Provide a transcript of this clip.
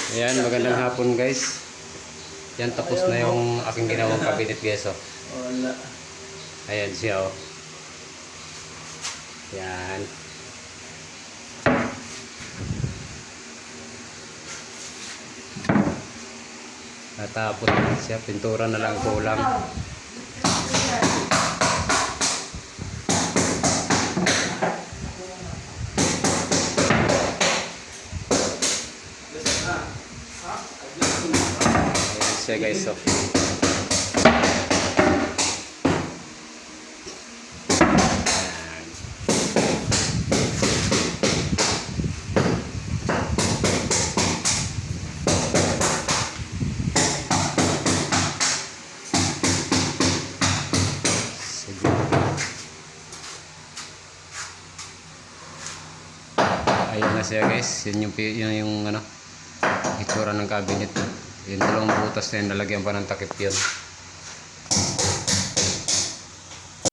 Ayan, magandang hapon guys. Yan, tapos na yung aking ginawang cabinet guys. Oh. Wala. Ayan siya oh. Yan. Natapos na siya, pintura na lang kulang. Ayan siya guys oh. Ayun na siya guys, yun yung ano, itsura ng cabinet. Yung dalawang butas na yun, nalagyan pa ng takip yun.